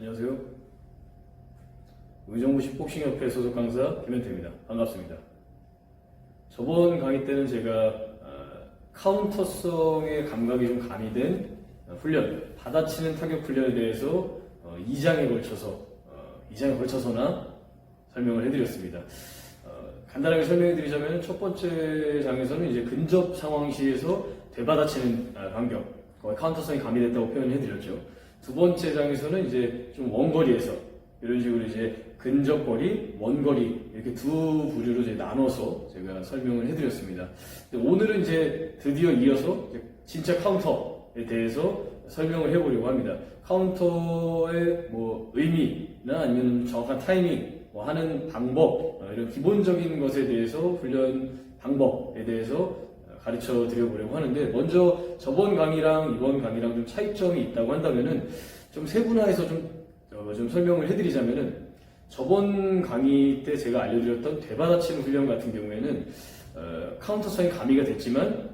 안녕하세요. 의정부시 복싱협회 소속 강사 김현태입니다. 반갑습니다. 저번 강의 때는 제가 카운터성의 감각이 좀 가미된 훈련, 받아치는 타격 훈련에 대해서 2장에 걸쳐서나 설명을 해드렸습니다. 간단하게 설명해드리자면 첫 번째 장에서는 이제 근접 상황 시에서 되받아치는 간격, 거의 카운터성이 가미됐다고 표현해드렸죠. 두 번째 장에서는 이제 좀 원거리에서 이런 식으로 이제 근접거리, 원거리 이렇게 두 부류로 이제 나눠서 제가 설명을 해드렸습니다. 오늘은 이제 드디어 이어서 이제 진짜 카운터에 대해서 설명을 해보려고 합니다. 카운터의 뭐 의미나 아니면 정확한 타이밍, 뭐 하는 방법, 이런 기본적인 것에 대해서 훈련 방법에 대해서 가르쳐 드려보려고 하는데, 먼저 저번 강의랑 이번 강의랑 좀 차이점이 있다고 한다면은 좀 세분화해서 좀 설명을 해드리자면은, 저번 강의 때 제가 알려드렸던 되받아치는 훈련 같은 경우에는 카운터성이 가미가 됐지만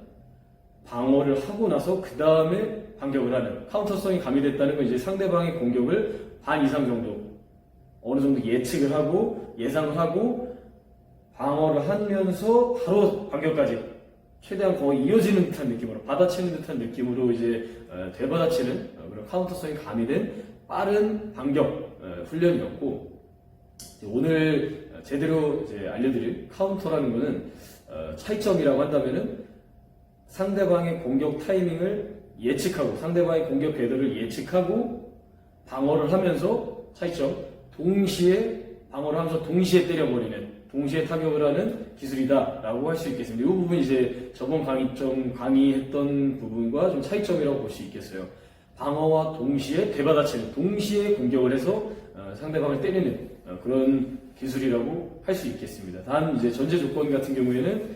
방어를 하고 나서 그 다음에 반격을 하는, 카운터성이 가미됐다는 건 이제 상대방의 공격을 반 이상 정도 어느 정도 예측을 하고 예상을 하고 방어를 하면서 바로 반격까지 최대한 거의 이어지는 듯한 느낌으로, 받아치는 듯한 느낌으로 이제 되받아치는 그런 카운터성이 가미된 빠른 반격 훈련이었고, 오늘 제대로 이제 알려드릴 카운터라는 것은 차이점이라고 한다면은 상대방의 공격 타이밍을 예측하고 상대방의 공격 궤도를 예측하고 방어를 하면서, 차이점, 동시에 방어를 하면서 동시에 때려버리는, 동시에 타격을 하는 기술이다라고 할 수 있겠습니다. 이 부분이 이제 저번 강의했던 부분과 좀 차이점이라고 볼 수 있겠어요. 방어와 동시에 되받아치는, 동시에 공격을 해서 상대방을 때리는 그런 기술이라고 할 수 있겠습니다. 단 이제 전제 조건 같은 경우에는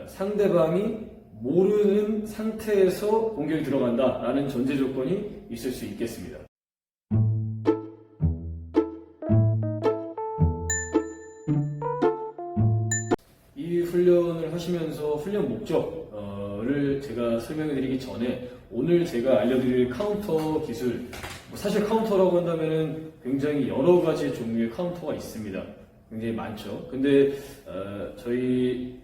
상대방이 모르는 상태에서 공격이 들어간다라는 전제 조건이 있을 수 있겠습니다. 이 훈련을 하시면서 훈련 목적을 제가 설명해 드리기 전에, 오늘 제가 알려드릴 카운터 기술, 사실 카운터라고 한다면은 굉장히 여러 가지 종류의 카운터가 있습니다. 굉장히 많죠. 근데 저희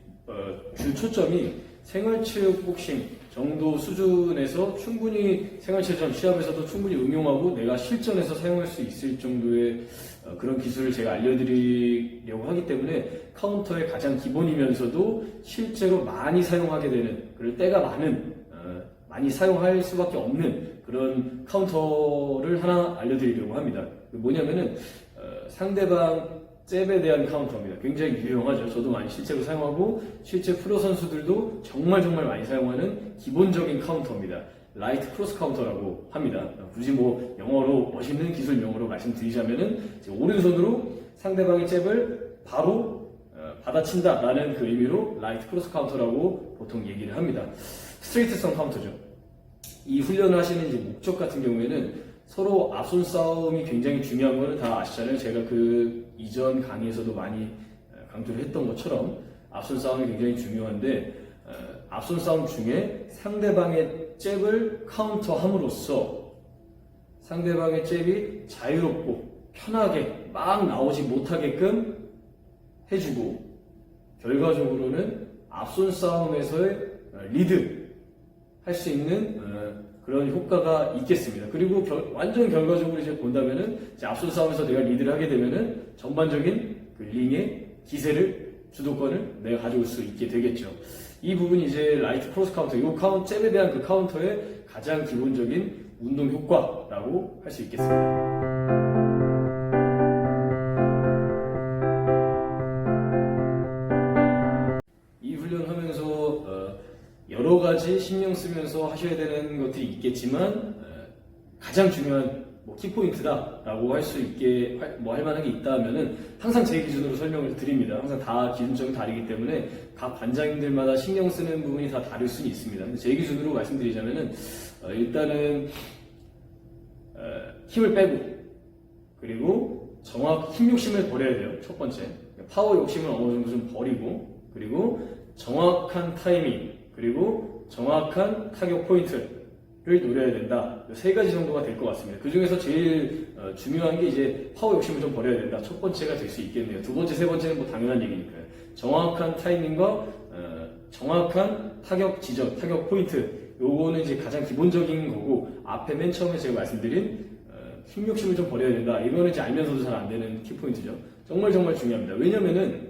주 초점이 생활체육 복싱 정도 수준에서 충분히 생활체육장 시합에서도 충분히 응용하고 내가 실전에서 사용할 수 있을 정도의 그런 기술을 제가 알려드리려고 하기 때문에, 카운터의 가장 기본이면서도 실제로 많이 사용하게 되는, 그럴 때가 많이 사용할 수밖에 없는 그런 카운터를 하나 알려드리려고 합니다. 뭐냐면은 상대방 잽에 대한 카운터입니다. 굉장히 유용하죠. 저도 많이 실제로 사용하고 실제 프로 선수들도 정말 많이 사용하는 기본적인 카운터입니다. 라이트 크로스 카운터라고 합니다. 굳이 뭐 영어로 멋있는 기술 용어로 말씀드리자면은 오른손으로 상대방의 잽을 바로 받아친다라는 그 의미로 라이트 크로스 카운터라고 보통 얘기를 합니다. 스트레이트성 카운터죠. 이 훈련을 하시는 이제 목적 같은 경우에는 서로 앞손 싸움이 굉장히 중요한 거는 다 아시잖아요. 제가 그 이전 강의에서도 많이 강조를 했던 것처럼 앞손 싸움이 굉장히 중요한데, 앞손 싸움 중에 상대방의 잽을 카운터함으로써 상대방의 잽이 자유롭고 편하게 막 나오지 못하게끔 해주고, 결과적으로는 앞손 싸움에서의 리드 할 수 있는 그런 효과가 있겠습니다. 그리고 완전 결과적으로 이제 본다면은, 이제 앞손 싸움에서 내가 리드를 하게 되면은 전반적인 그 링의 기세를, 주도권을 내가 가져올 수 있게 되겠죠. 이 부분이 이제 라이트 크로스 카운터, 이 잽에 대한 그 카운터의 가장 기본적인 운동 효과라고 할 수 있겠습니다. 이 훈련하면서 여러 가지 신경 쓰면서 하셔야 되는 것들이 있겠지만, 가장 중요한 키포인트다라고 할 수 있게 할 만한 게 있다면은 항상 제 기준으로 설명을 드립니다. 항상 다 기준점이 다르기 때문에 각 관장님들마다 신경 쓰는 부분이 다 다를 수는 있습니다. 근데 제 기준으로 말씀드리자면은 일단은 힘을 빼고, 그리고 힘 욕심을 버려야 돼요. 첫 번째, 파워 욕심을 어느 정도 좀 버리고, 그리고 정확한 타이밍, 그리고 정확한 타격 포인트, 노려야 된다. 세 가지 정도가 될 것 같습니다. 그 중에서 제일 중요한 게 이제 파워 욕심을 좀 버려야 된다. 첫 번째가 될 수 있겠네요. 두 번째, 세 번째는 뭐 당연한 얘기니까요. 정확한 타이밍과 정확한 타격 지점, 타격 포인트. 요거는 이제 가장 기본적인 거고, 앞에 맨 처음에 제가 말씀드린 힘 욕심을 좀 버려야 된다. 이거는 이제 알면서도 잘 안 되는 키포인트죠. 정말 중요합니다. 왜냐면은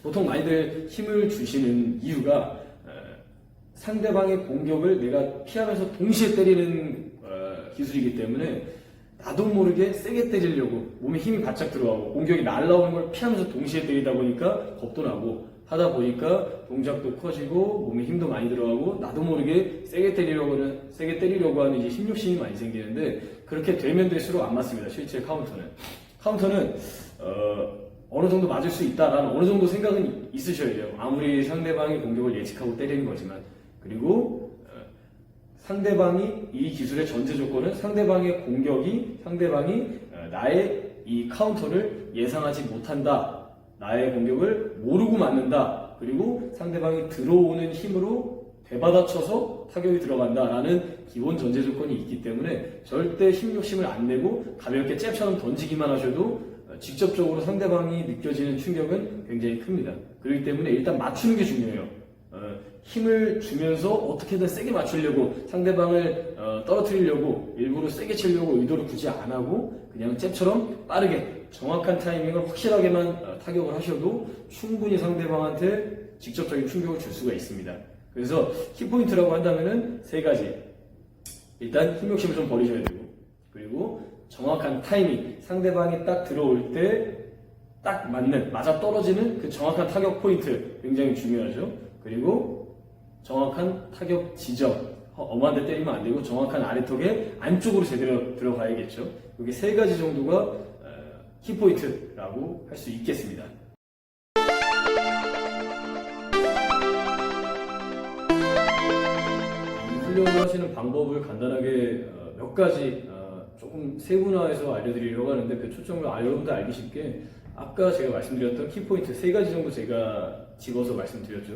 보통 많이들 힘을 주시는 이유가 상대방의 공격을 내가 피하면서 동시에 때리는 기술이기 때문에 나도 모르게 세게 때리려고 몸에 힘이 바짝 들어가고 공격이 날라오는 걸 피하면서 동시에 때리다 보니까 겁도 나고 하다 보니까 동작도 커지고 몸에 힘도 많이 들어가고 나도 모르게 세게 때리려고 하는 이제 힘 욕심이 많이 생기는데 그렇게 되면 될수록 안 맞습니다. 실제 카운터는 어느 정도 맞을 수 있다라는 어느 정도 생각은 있으셔야 돼요. 아무리 상대방의 공격을 예측하고 때리는 거지만. 그리고 상대방이 이 기술의 전제 조건은 상대방의 공격이 상대방이 나의 이 카운터를 예상하지 못한다. 나의 공격을 모르고 맞는다. 그리고 상대방이 들어오는 힘으로 되받아쳐서 타격이 들어간다라는 기본 전제 조건이 있기 때문에 절대 힘 욕심을 안 내고 가볍게 잽처럼 던지기만 하셔도 직접적으로 상대방이 느껴지는 충격은 굉장히 큽니다. 그렇기 때문에 일단 맞추는 게 중요해요. 힘을 주면서 어떻게든 세게 맞추려고 상대방을 떨어뜨리려고 일부러 세게 치려고 의도를 굳이 안 하고 그냥 잽처럼 빠르게 정확한 타이밍을 확실하게만 타격을 하셔도 충분히 상대방한테 직접적인 충격을 줄 수가 있습니다. 그래서 키포인트라고 한다면은 세 가지. 일단 힘 욕심을 좀 버리셔야 되고 그리고 정확한 타이밍, 상대방이 딱 들어올 때 딱 맞아 떨어지는 그 정확한 타격 포인트 굉장히 중요하죠. 그리고 정확한 타격 지점, 엄한 데 때리면 안 되고 정확한 아래턱에 안쪽으로 제대로 들어가야겠죠. 여기 세 가지 정도가 키포인트라고 할 수 있겠습니다. 훈련을 하시는 방법을 간단하게 몇 가지 조금 세분화해서 알려드리려고 하는데 그 초점을 여러분들 알기 쉽게 아까 제가 말씀드렸던 키포인트 세 가지 정도 제가 집어서 말씀드렸죠.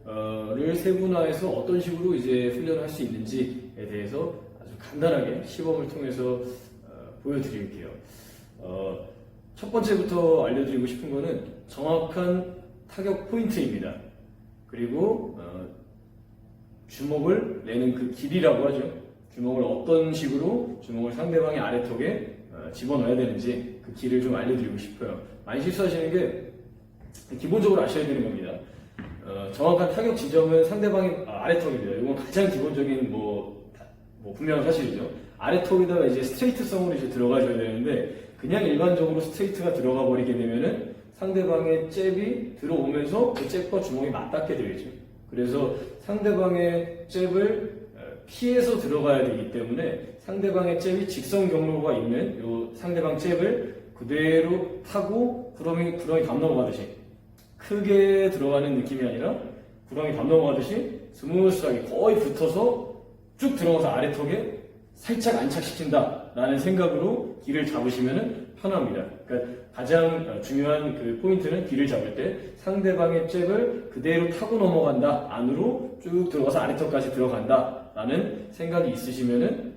그거를 세분화해서 어떤 식으로 이제 훈련을 할 수 있는지에 대해서 아주 간단하게 시범을 통해서 보여드릴게요. 첫 번째부터 알려드리고 싶은 거는 정확한 타격 포인트입니다. 그리고 주먹을 내는 그 길이라고 하죠. 주먹을 어떤 식으로 주먹을 상대방의 아래턱에 집어넣어야 되는지 그 길을 좀 알려드리고 싶어요. 많이 실수하시는 게 기본적으로 아셔야 되는 겁니다. 정확한 타격 지점은 상대방의 아래턱입니다. 이건 가장 기본적인 분명한 사실이죠. 아래턱에다가 이제 스트레이트성으로 이제 들어가셔야 되는데 그냥 일반적으로 스트레이트가 들어가 버리게 되면은 상대방의 잽이 들어오면서 그 잽과 주먹이 맞닿게 되겠죠. 그래서 상대방의 잽을 피해서 들어가야 되기 때문에 상대방의 잽이 직선 경로가 있는 요 상대방 잽을 그대로 타고 구렁이 담 넘어가듯이 크게 들어가는 느낌이 아니라 구렁이 담 넘어가듯이 스무스하게 거의 붙어서 쭉 들어가서 아래턱에 살짝 안착시킨다 라는 생각으로 길을 잡으시면 편합니다. 그러니까 가장 중요한 그 포인트는 길을 잡을 때 상대방의 잽을 그대로 타고 넘어간다, 안으로 쭉 들어가서 아래턱까지 들어간다 라는 생각이 있으시면은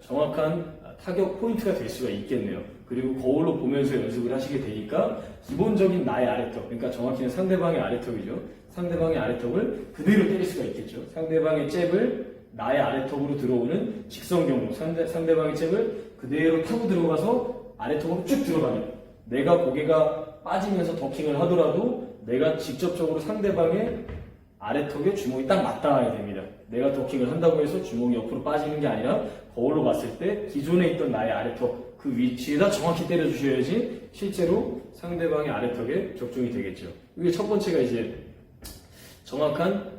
정확한 타격 포인트가 될 수가 있겠네요. 그리고 거울로 보면서 연습을 하시게 되니까 기본적인 나의 아래턱, 그러니까 정확히는 상대방의 아래턱이죠. 상대방의 아래턱을 그대로 때릴 수가 있겠죠. 상대방의 잽을 나의 아래턱으로 들어오는 직선 경로, 상대방의 잽을 그대로 타고 들어가서 아래턱으로 쭉 들어가는, 내가 고개가 빠지면서 더킹을 하더라도 내가 직접적으로 상대방의 아래턱에 주먹이 딱 맞닿아야 됩니다. 내가 더킹을 한다고 해서 주먹이 옆으로 빠지는 게 아니라 거울로 봤을 때 기존에 있던 나의 아래턱 그 위치에다 정확히 때려주셔야지 실제로 상대방의 아래턱에 적중이 되겠죠. 이게 첫 번째가 이제 정확한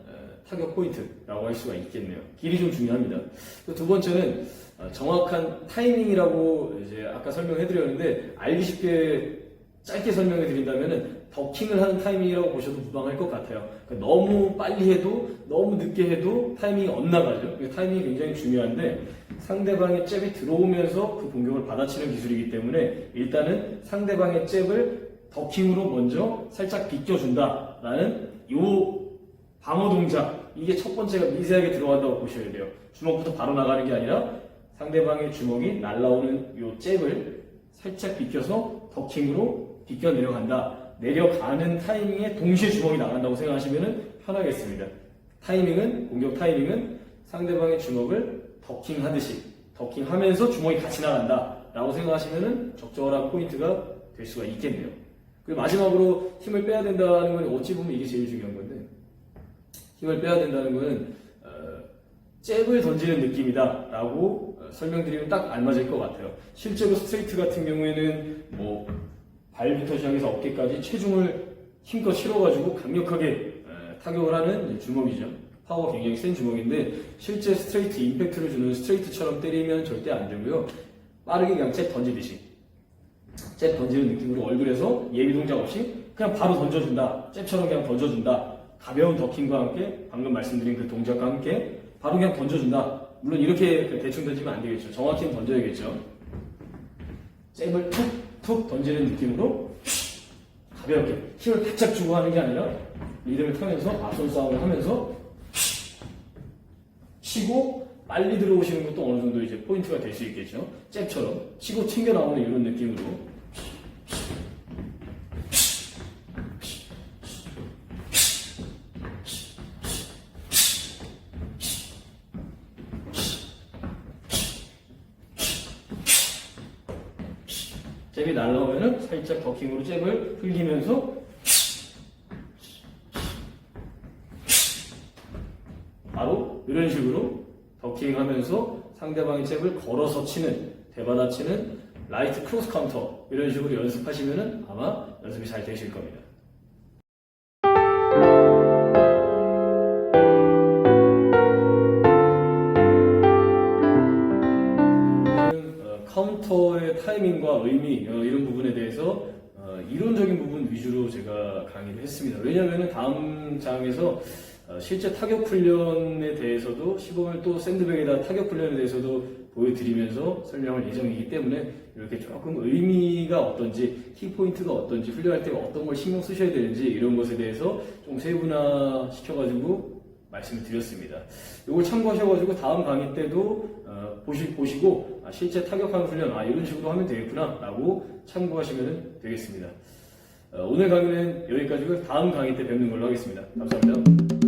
타격 포인트라고 할 수가 있겠네요. 길이 좀 중요합니다. 또 두 번째는 정확한 타이밍이라고 이제 아까 설명해드렸는데 알기 쉽게 짧게 설명해 드린다면은 더킹을 하는 타이밍이라고 보셔도 무방할 것 같아요. 그러니까 너무 빨리 해도 너무 늦게 해도 타이밍이 엇나가죠. 타이밍이 굉장히 중요한데 상대방의 잽이 들어오면서 그 공격을 받아치는 기술이기 때문에 일단은 상대방의 잽을 더킹으로 먼저 살짝 비껴준다라는 요 방어 동작, 이게 첫 번째가 미세하게 들어간다고 보셔야 돼요. 주먹부터 바로 나가는 게 아니라 상대방의 주먹이 날라오는 요 잽을 살짝 비껴서 더킹으로 비껴 내려간다. 내려가는 타이밍에 동시에 주먹이 나간다고 생각하시면 편하겠습니다. 공격 타이밍은 상대방의 주먹을 더킹하듯이, 더킹하면서 주먹이 같이 나간다 라고 생각하시면 적절한 포인트가 될 수가 있겠네요. 그리고 마지막으로 힘을 빼야 된다는 건 어찌 보면 이게 제일 중요한 건데, 힘을 빼야 된다는 것은 잽을 던지는 느낌이다 라고 설명드리면 딱 알맞을 것 같아요. 실제로 스트레이트 같은 경우에는 뭐 발부터 시작해서 어깨까지 체중을 힘껏 실어가지고 강력하게 타격을 하는 주먹이죠. 파워가 굉장히 센 주먹인데, 실제 스트레이트 임팩트를 주는 스트레이트처럼 때리면 절대 안 되고요. 빠르게 그냥 잽 던지듯이, 잽 던지는 느낌으로 얼굴에서 예비 동작 없이 그냥 바로 던져준다. 잽처럼 그냥 던져준다. 가벼운 더킹과 함께, 방금 말씀드린 그 동작과 함께 바로 그냥 던져준다. 물론 이렇게 대충 던지면 안 되겠죠. 정확히는 던져야겠죠. 잽을 툭툭 던지는 느낌으로 가볍게 힘을 바짝 주고 하는 게 아니라 리듬을 타면서 앞손 싸움을 하면서 치고 빨리 들어오시는 것도 어느 정도 이제 포인트가 될 수 있겠죠. 잽처럼 치고 튕겨 나오는 이런 느낌으로. 잽이 날라오면은 살짝 더킹으로 잽을 흘리면서 바로 이런 식으로 더킹하면서 상대방의 잽을 걸어서 치는, 대받아 치는 라이트 크로스 카운터, 이런 식으로 연습하시면은 아마 연습이 잘 되실 겁니다. 카운터의 타이밍과 의미, 이런 부분에 대해서 이론적인 부분 위주로 제가 강의를 했습니다. 왜냐하면 다음 장에서 실제 타격 훈련에 대해서도, 시범을 또 샌드백에다 타격 훈련에 대해서도 보여드리면서 설명할 예정이기 때문에 이렇게 조금 의미가 어떤지, 키포인트가 어떤지, 훈련할 때 어떤 걸 신경 쓰셔야 되는지, 이런 것에 대해서 좀 세분화 시켜가지고 말씀을 드렸습니다. 이걸 참고하셔가지고 다음 강의 때도 보시고 실제 타격하는 훈련, 이런 식으로 하면 되겠구나 라고 참고하시면 되겠습니다. 오늘 강의는 여기까지고 다음 강의 때 뵙는 걸로 하겠습니다. 감사합니다.